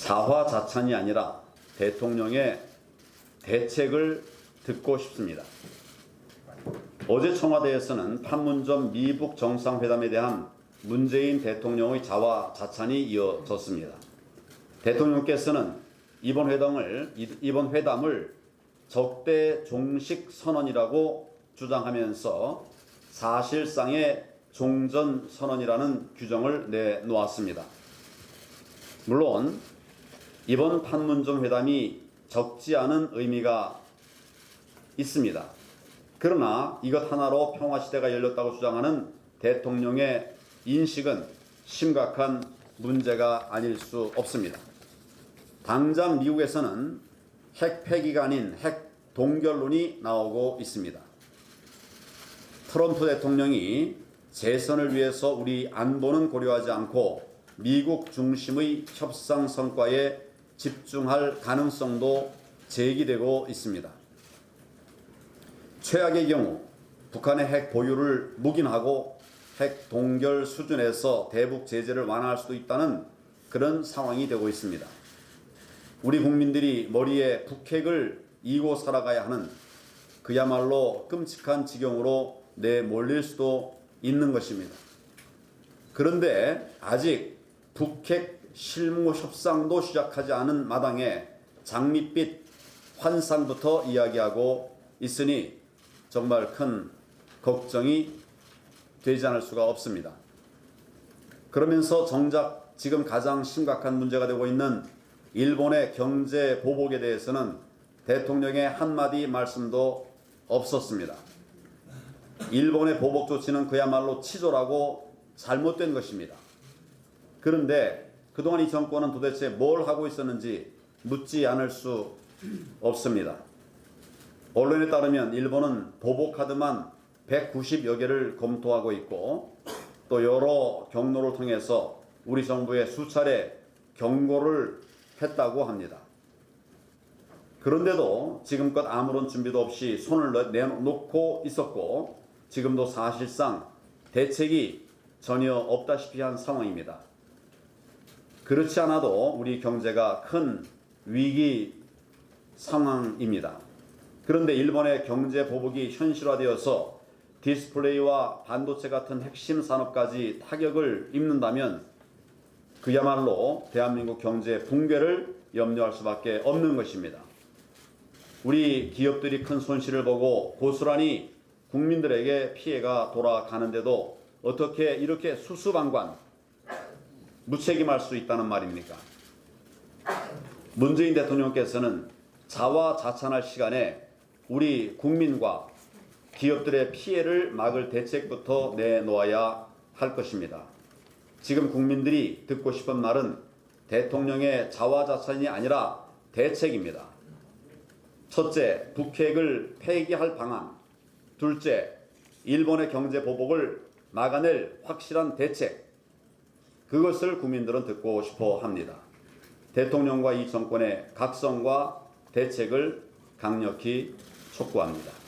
자화자찬이 아니라 대통령의 대책을 듣고 싶습니다. 어제 청와대에서는 판문점 미북 정상회담에 대한 문재인 대통령의 자화자찬이 이어졌습니다. 대통령께서는 이번 회담을 적대 종식 선언이라고 주장하면서 사실상의 종전 선언이라는 규정을 내놓았습니다. 물론 이번 판문점 회담이 적지 않은 의미가 있습니다. 그러나 이것 하나로 평화시대가 열렸다고 주장하는 대통령의 인식은 심각한 문제가 아닐 수 없습니다. 당장 미국에서는 핵 폐기가 아닌 핵 동결론이 나오고 있습니다. 트럼프 대통령이 재선을 위해서 우리 안보는 고려하지 않고 미국 중심의 협상 성과에 집중할 가능성도 제기되고 있습니다. 최악의 경우 북한의 핵 보유를 묵인하고 핵 동결 수준에서 대북 제재를 완화할 수도 있다는 그런 상황이 되고 있습니다. 우리 국민들이 머리에 북핵을 이고 살아가야 하는 그야말로 끔찍한 지경으로 내몰릴 수도 있는 것입니다. 그런데 아직 북핵 실무 협상도 시작하지 않은 마당에 장밋빛 환상부터 이야기하고 있으니 정말 큰 걱정이 되지 않을 수가 없습니다. 그러면서 정작 지금 가장 심각한 문제가 되고 있는 일본의 경제 보복에 대해서는 대통령의 한마디 말씀도 없었습니다. 일본의 보복 조치는 그야말로 치졸하고 잘못된 것입니다. 그런데 그동안 이 정권은 도대체 뭘 하고 있었는지 묻지 않을 수 없습니다. 언론에 따르면 일본은 보복 카드만 190여 개를 검토하고 있고 또 여러 경로를 통해서 우리 정부에 수차례 경고를 했다고 합니다. 그런데도 지금껏 아무런 준비도 없이 손을 내놓고 있었고 지금도 사실상 대책이 전혀 없다시피 한 상황입니다. 그렇지 않아도 우리 경제가 큰 위기 상황입니다. 그런데 일본의 경제 보복이 현실화되어서 디스플레이와 반도체 같은 핵심 산업까지 타격을 입는다면 그야말로 대한민국 경제 붕괴를 염려할 수밖에 없는 것입니다. 우리 기업들이 큰 손실을 보고 고스란히 국민들에게 피해가 돌아가는데도 어떻게 이렇게 수수방관 무책임할 수 있다는 말입니까? 문재인 대통령께서는 자화자찬할 시간에 우리 국민과 기업들의 피해를 막을 대책부터 내놓아야 할 것입니다. 지금 국민들이 듣고 싶은 말은 대통령의 자화자찬이 아니라 대책입니다. 첫째, 북핵을 폐기할 방안. 둘째, 일본의 경제 보복을 막아낼 확실한 대책. 그것을 국민들은 듣고 싶어 합니다. 대통령과 이 정권의 각성과 대책을 강력히 촉구합니다.